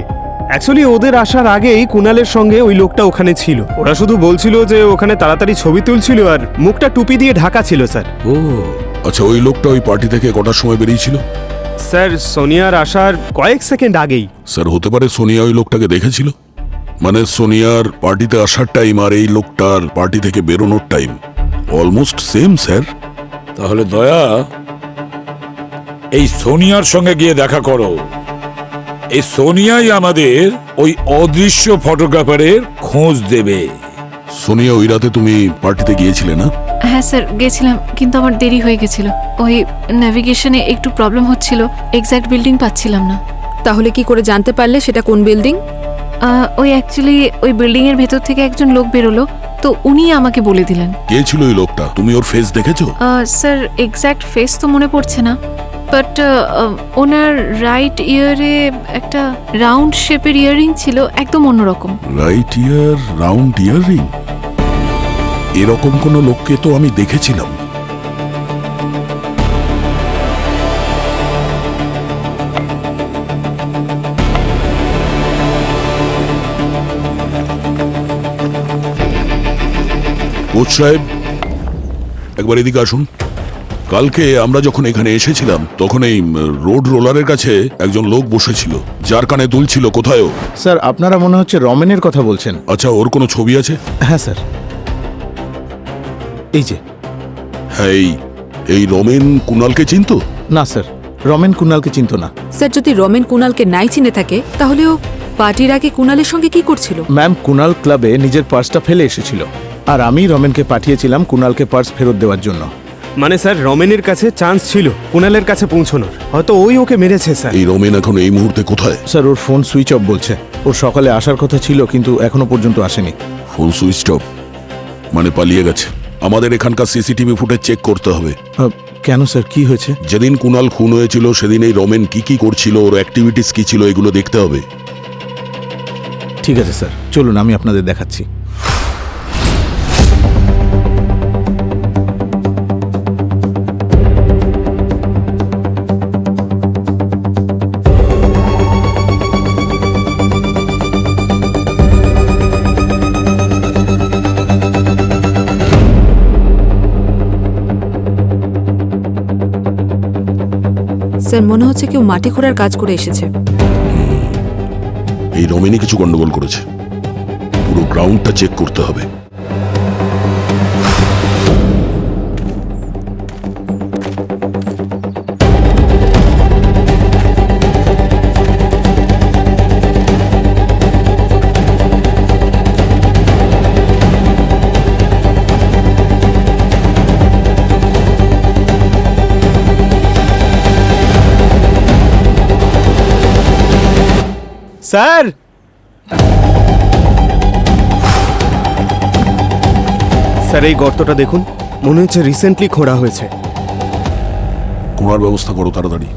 অ্যাকচুয়ালি ওদের আসার আগেই কুণালের সঙ্গে ওই লোকটা ওখানে ছিল। ওরা শুধু বলছিল যে ওখানে তাড়াতাড়ি ছবি তুলছিল আর মুখটা টুপি দিয়ে ঢাকা ছিল স্যার। ও আচ্ছা, ওই লোকটা ওই পার্টি থেকে কটার সময় বেরিয়েছিল? স্যার সোনিয়ার আসার কয়েক সেকেন্ড আগেই। স্যার হতে পারে সোনিয়া ওই লোকটাকে দেখেছিল, মানে সোনিয়ার পার্টিতে আসার টাইম আর এই লোকটার পার্টি থেকে বেরোনোর টাইম অলমোস্ট সেম স্যার। তাহলে দয়া, এই সোনিয়ার সঙ্গে গিয়ে দেখা করো। এই সোনিয়াই আমাদের ওই অদৃশ্য ফটোগ্রাফারের খোঁজ দেবে। সোনিয়া, ওই রাতে তুমি পার্টিতে গিয়েছিলে না? হ্যাঁ স্যার, গেছিলাম, কিন্তু আমার দেরি হয়ে গেছিল। ওই নেভিগেশনে একটু প্রবলেম হচ্ছিল, এক্স্যাক্ট বিল্ডিং পাচ্ছিলাম না। তাহলে কি করে জানতে পারলে সেটা কোন বিল্ডিং? ওই অ্যাকচুয়ালি ওই বিল্ডিংয়ের ভেতর থেকে একজন লোক বেরোলো, তো উনি আমাকে বলে দিলেন। কে ছিল ওই লোকটা? তুমি ওর ফেস দেখেছো? স্যার এক্স্যাক্ট ফেস তো মনে পড়ছে না, বাট ওনার রাইট ইয়ারে একটা রাউন্ড শেপের ইয়াররিং ছিল, একদম অন্যরকম। রাইট ইয়ার, রাউন্ড ইয়াররিং? এরকম কোন লোককে তো আমি দেখেছিলাম। কোচ সাহেব, একবার এদিকে আসুন। কালকে আমরা যখন এখানে এসেছিলাম তখন এই রোড রোলারের কাছে একজন লোক বসেছিল, যার কানে দুল ছিল। কোথায় ও? স্যার আপনারা মনে হচ্ছে রমেনের কথা বলছেন। আচ্ছা, ওর কোনো ছবি আছে? হ্যাঁ স্যার, এই যে। হ্যাঁ, এই রমেন কুণালকে চিনতো? না স্যার, রমেন কুণালকে চিনতো না। স্যার যদি রমেন কুণালকে নাই চিনে থাকে তাহলে ও পার্টির আগে কুণালের সঙ্গে কি করছিল? ম্যাম, কুণাল ক্লাবে নিজের পার্সটা ফেলে এসেছিল, আর আমি রমেনকে পাঠিয়েছিলাম কুণালকে পার্স ফেরত দেওয়ার জন্য। মানে স্যার রমেনের কাছে চান্স ছিল কুণালের কাছে পৌঁছানোর, হয়তো ওই ওকে মেরেছে স্যার। এই রমেন এখন এই মুহূর্তে কোথায়? স্যার ওর ফোন সুইচ অফ বলছে। ওর সকালে আসার কথা ছিল কিন্তু এখনো পর্যন্ত আসেনি। ফোন সুইচ অফ মানে পালিয়ে গেছে? আমাদের এখানকার সিসিটিভি ফুটেজ চেক করতে হবে। কেন স্যার, কি হয়েছে? যেদিন কুনাল খুন হয়েছিল সেদিন এই রমেন কি কি করছিল, ওর অ্যাক্টিভিটিস কি ছিল, এগুলো দেখতে হবে। ঠিক আছে স্যার, চলুন আমি আপনাদের দেখাচ্ছি। স্যার মনে হচ্ছে কেউ মাটি খোঁড়ার কাজ করে এসেছে। এই রমেনই কিছু গন্ডগোল করেছে, পুরো গ্রাউন্ডটা চেক করতে হবে। স্যার, স্যার এই গর্তটা দেখুন, মনে হচ্ছে রিসেন্টলি খোঁড়া হয়েছে। খোঁড়ার ব্যবস্থা করো তাড়াতাড়ি।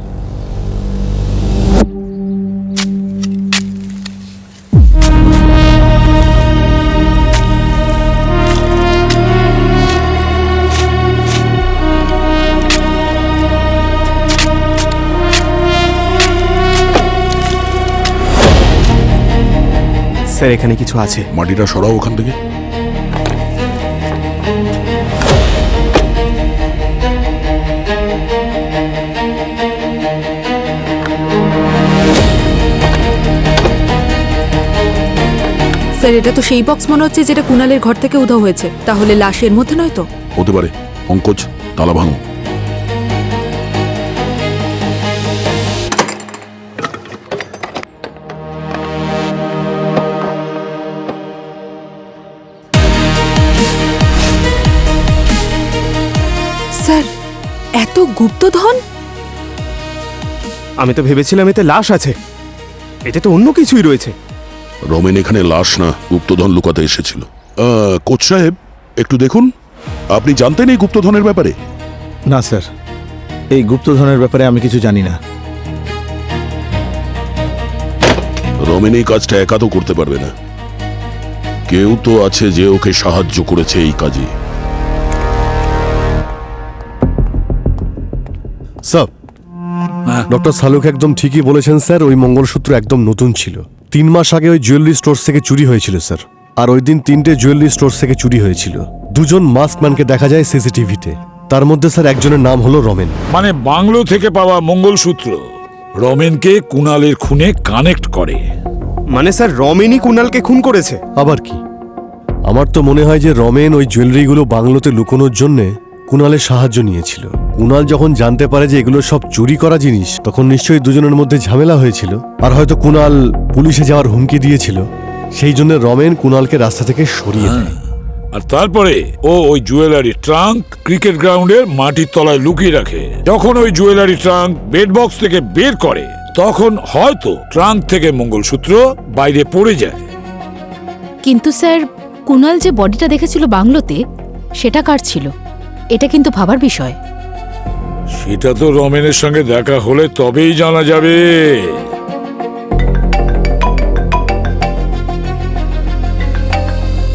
স্যার এখানে কিছু আছে। মাটিটা সরাও ওখান থেকে। স্যার এটা তো সেই বক্স মনে হচ্ছে যেটা কুনালের ঘর থেকে উধাও হয়েছে। তাহলে লাশের মধ্যে নয় তো? হতে পারে। পঙ্কজ, তালা ভাঙো। স্যার এত গুপ্তধন? আমি তো ভেবেছিলাম এতে লাশ আছে, এতে তো অন্য কিছুই রয়েছে। রমেন এখানে লাশ না, গুপ্তধন লুকাতে এসেছিল। কোচ সাহেব, একটু দেখুন, আপনি জানতেন এই গুপ্তধনের ব্যাপারে? না স্যার, এই গুপ্তধনের ব্যাপারে আমি কিছু জানি না। রমেন এই কাজটা একা তো করতে পারবে না, কেউ তো আছে যে ওকে সাহায্য করেছে এই কাজে। স্যার, ডক্টর সালুক একদম ঠিকই বলেছেন স্যার। ওই মঙ্গলসূত্র একদম নতুন ছিল। 3 মাস আগে ওই জুয়েলারি স্টোর থেকে চুরি হয়েছিল স্যার। আর ওই দিন 3টে জুয়েলারি স্টোর থেকে চুরি হয়েছিল। 2জন মাস্কম্যানকে দেখা যায় সিসিটিভিতে। তার মধ্যে স্যার একজনের নাম হলো রমেন। মানে বাংলো থেকে পাওয়া মঙ্গলসূত্র রমেনকে কুনালের খুনে কানেক্ট করে। মানে স্যার রমেনই কুনালকে খুন করেছে? আবার কি? আমার তো মনে হয় যে রমেন ওই জুয়েলারিগুলো বাংলোতে লুকোনোর জন্যে কুনালের সাহায্য নিয়েছিল। কুনাল যখন জানতে পারে যে এগুলো সব চুরি করা জিনিস, তখন নিশ্চয়ই দুজনের মধ্যে ঝামেলা হয়েছিল। আর হয়তো কুনাল পুলিশে যাওয়ার হুমকি দিয়েছিল, সেই জন্য রমেন কুনালকে রাস্তা থেকে সরিয়ে দেয়। আর তারপরে ও ওই জুয়েলারি ট্রাঙ্ক ক্রিকেট গ্রাউন্ডের মাটির তলায় লুকিয়ে রাখে। যখন ওই জুয়েলারি ট্রাঙ্ক বেড বক্স থেকে বের করে, তখন হয়তো ট্রাঙ্ক থেকে মঙ্গলসূত্র বাইরে পড়ে যায়। কিন্তু স্যার, কুনাল যে বডিটা দেখেছিল বাংলোতে, সেটা কার ছিল? এটা কিন্তু ভাবার বিষয়। সেটা তো রমেনের সঙ্গে দেখা হলে তবেই জানা যাবে।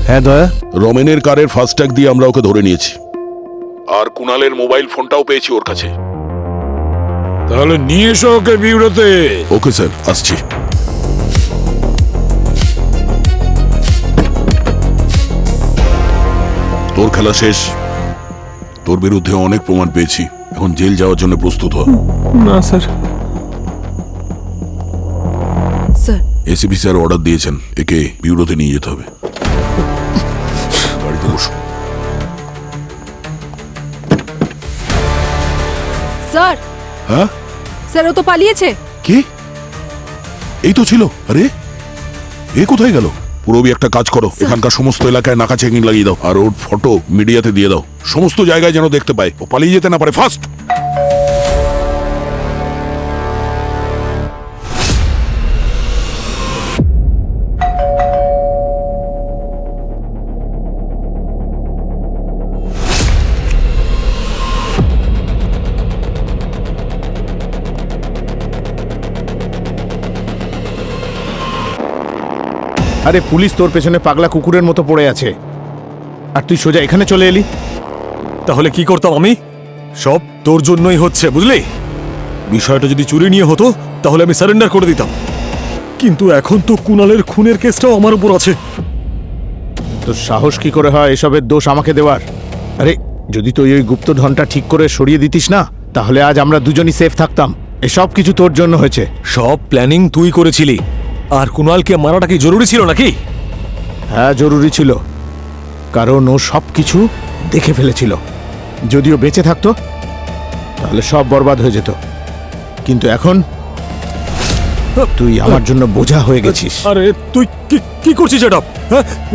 হ্যাঁ দয়া, রমেনের কারের ফাস্ট্যাগ দিয়ে আমরা ওকে ধরে নিয়েছি, আর কুনালের মোবাইল ফোনটাও পেয়েছি ওর কাছে। তাহলে নিয়ে এসো ওকে বিউরোতে। ওকে স্যার, আসছি। তোর খেলা শেষ। তোর বিরুদ্ধে অনেক প্রমাণ পেয়েছি, এখন জেল যাওয়ার জন্য প্রস্তুত হ। না sir. Sir ACP sir order দিয়েছেন, একে বিউরোতে নিয়ে যেতে হবে। গাড়িতে বসো। স্যার। হ্যাঁ স্যার ও তো পালিয়েছে। কি? এই তো ছিল। আরে এ কোথায় গেল? পুরবি একটা কাজ করো, এখানকার সমস্ত এলাকায় নাকা চেকিং লাগিয়ে দাও, আর ওর ফটো মিডিয়াতে দিয়ে দাও, সমস্ত জায়গায় যেন দেখতে পায়, ও পালিয়ে যেতে না পারে। ফাস্ট। আরে পুলিশ তোর পেছনে পাগলা কুকুরের মতো পড়ে আছে, আর তুই সোজা এখানে চলে এলি। তাহলে কি করতাম আমি? সব তোর জন্যই হচ্ছে, বুঝলি? বিষয়টা যদি চুরি নিয়ে হতো তাহলে আমি সারেন্ডার করে দিতাম, কিন্তু এখন তো কুণালের খুনের কেসটাও আমার উপর আছে। তোর সাহস কি করে হয় এসবের দোষ আমাকে দেওয়ার? আরে যদি তুই ওই গুপ্তধনটা ঠিক করে সরিয়ে দিতিস না, তাহলে আজ আমরা দুজনই সেফ থাকতাম। এসব কিছু তোর জন্য হয়েছে। সব প্ল্যানিং তুই করেছিলি, আর কুণালকে মারাটা কি জরুরি ছিল নাকি? হ্যাঁ জরুরি ছিল, কারণ ও সব কিছু দেখে ফেলেছিল। যদিও বেঁচে থাকতো তাহলে সব বরবাদ হয়ে যেত, কিন্তু এখন তুই আমার জন্য বোঝা হয়ে গেছিস। আরে তুই কি করছিস এটা?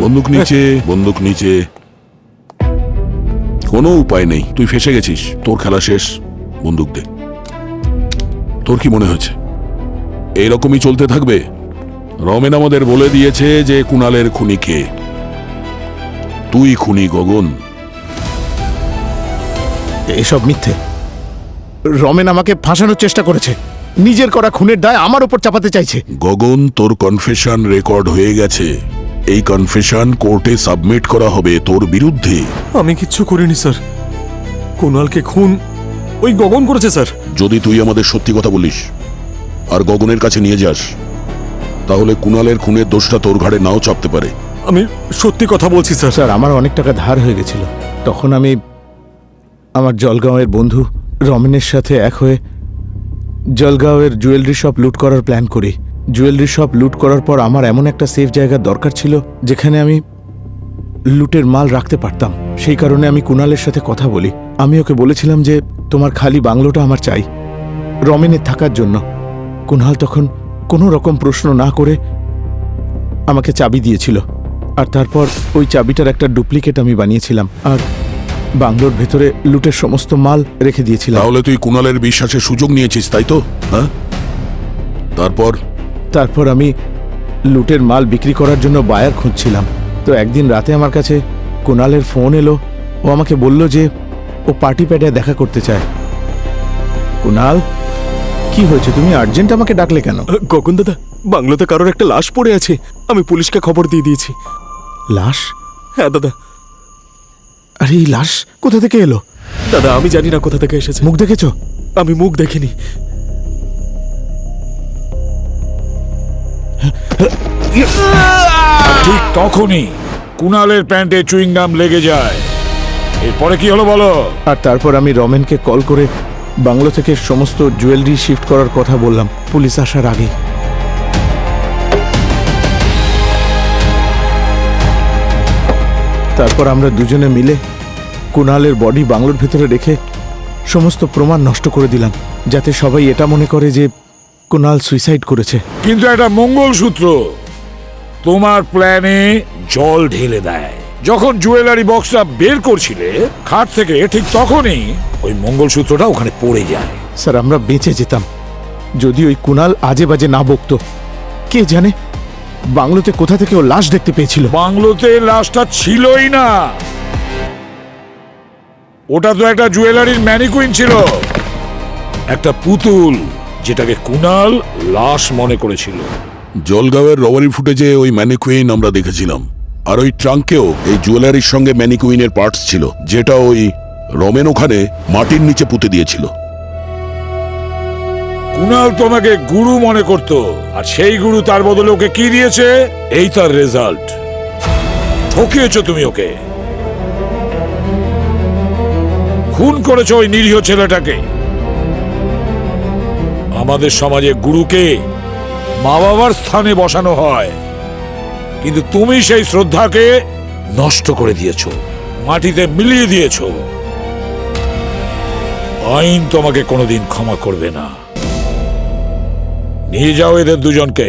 বন্দুক নিচে, বন্দুক নিচে। কোনো উপায় নেই, তুই ফেসে গেছিস, তোর খেলা শেষ। বন্দুক দে। তোর কি মনে হচ্ছে এইরকমই চলতে থাকবে? রমেন আমাদের বলে দিয়েছে যে কুণালের খুনি কে। তুই খুনি গগন। এসব মিথ্যে। রমেন আমাকে ফাঁসানোর চেষ্টা করেছে, নিজের করা খুনের দায় আমার উপর চাপাতে চাইছে। গগন, তোর কনফেশন রেকর্ড হয়ে গেছে। এই কনফেশন কোর্টে সাবমিট করা হবে তোর বিরুদ্ধে। আমি কিচ্ছু করিনি স্যার, কুণালকে খুন ওই গগন করেছে স্যার। যদি তুই আমাদের সত্যি কথা বলিস আর গগনের কাছে নিয়ে যাস, তাহলে কুণালের খুনের দোষটা তোর ঘাড়ে নাও চাপতে পারে। আমি সত্যি কথা বলছি স্যার। স্যার আমার অনেক টাকা ধার হয়ে গেছিল, তখন আমি আমার জলগাঁওয়ের বন্ধু রমেনের সাথে এক হয়ে জলগাঁওয়ের জুয়েলারি শপ লুট করার প্ল্যান করি। জুয়েলারি শপ লুট করার পর আমার এমন একটা সেফ জায়গার দরকার ছিল যেখানে আমি লুটের মাল রাখতে পারতাম। সেই কারণে আমি কুণালের সাথে কথা বলি। আমি ওকে বলেছিলাম যে তোমার খালি বাংলোটা আমার চাই রমেনের থাকার জন্য। কুণাল তখন কোনো রকম প্রশ্ন না করে আমাকে চাবি দিয়েছিল, আর তারপর ওই চাবিটার একটা ডুপ্লিকেট আমি বানিয়েছিলাম আর বাংলোর ভেতরে লুটের সমস্ত মাল রেখে দিয়েছিলাম। তাহলে তুই কুণালের বিশ্বাসের সুযোগ নিয়েছিস, তাই তো? হ্যাঁ, তারপর আমি লুটের মাল বিক্রি করার জন্য বায়ার খুঁজছিলাম। তো একদিন রাতে আমার কাছে কুণালের ফোন এলো। ও আমাকে বলল যে ও পার্টি প্যাডে দেখা করতে চায়। কুণাল, কি হয়েছে? তুমি আর্জেন্ট আমাকে ডাকলে কেন? গগন দাদা, বাংলোতে কারোর একটা লাশ পড়ে আছে, আমি পুলিশকে খবর দিয়ে দিয়েছি। লাশ? হ্যাঁ দাদা। আরে এই লাশ কোথা থেকে এলো? দাদা আমি জানি না কোথা থেকে এসেছে। মুখ দেখেছো? আমি মুখ দেখিনি। ঠিক তখনই কুণালের প্যান্টে চুইংগাম লেগে যায়। এরপরে কি হলো বলো? আর তারপর আমি রমেনকে কল করে বাংলো থেকে সমস্ত জুয়েলারি শিফট করার কথা বললাম পুলিশ আসার আগে। তারপর আমরা দুজনে মিলে কুণালের বডি বাংলোর ভেতরে রেখে সমস্ত প্রমাণ নষ্ট করে দিলাম, যাতে সবাই এটা মনে করে যে কুণাল সুইসাইড করেছে। কিন্তু একটা মঙ্গলসূত্র তোমার প্ল্যানে জল ঢেলে দেয়। যখন জুয়েলারি বক্সটা বের করছিলে খাট থেকে, ঠিক তখনই ওই মঙ্গলসূত্রটা ওখানে পড়ে যায়। স্যার আমরা বেঁচে যেতাম যদি ওই কুণাল আজে বাজে না বকতো। কে জানে বাংলোতে কোথা থেকে ও লাশ দেখতে পেয়েছিল। বাংলোতে লাশটা ছিলই না, ওটা তো একটা জুয়েলারির ম্যানিকুইন ছিল, একটা পুতুল, যেটাকে কুণাল লাশ মনে করেছিল। জলগাঁওয়ের রবারি ফুটেজে ওই ম্যানিকুইন আমরা দেখেছিলাম, আর ওই ট্রাঙ্কেও এই জুয়েলারির সঙ্গে ম্যানিকুইনের পার্টস ছিল, যেটা ওই রমেন ওখানে মাটির নিচে পুঁতে দিয়েছিল। কুণাল তোমাকে গুরু মনে করত, আর সেই গুরু তার বদলে ওকে কি দিয়েছে? এই তার রেজাল্ট। ঠকিয়েছ তুমি ওকে, খুন করেছো ওই নিরীহ ছেলেটাকে। আমাদের সমাজে গুরুকে মা বাবার স্থানে বসানো হয়, কিন্তু তুমি সেই শ্রদ্ধাকে নষ্ট করে দিয়েছো, মাটিতে মিলিয়ে দিয়েছো। আইন তোমাকে কোনোদিন ক্ষমা করবে না। নিয়ে যাও এদের দুজনকে।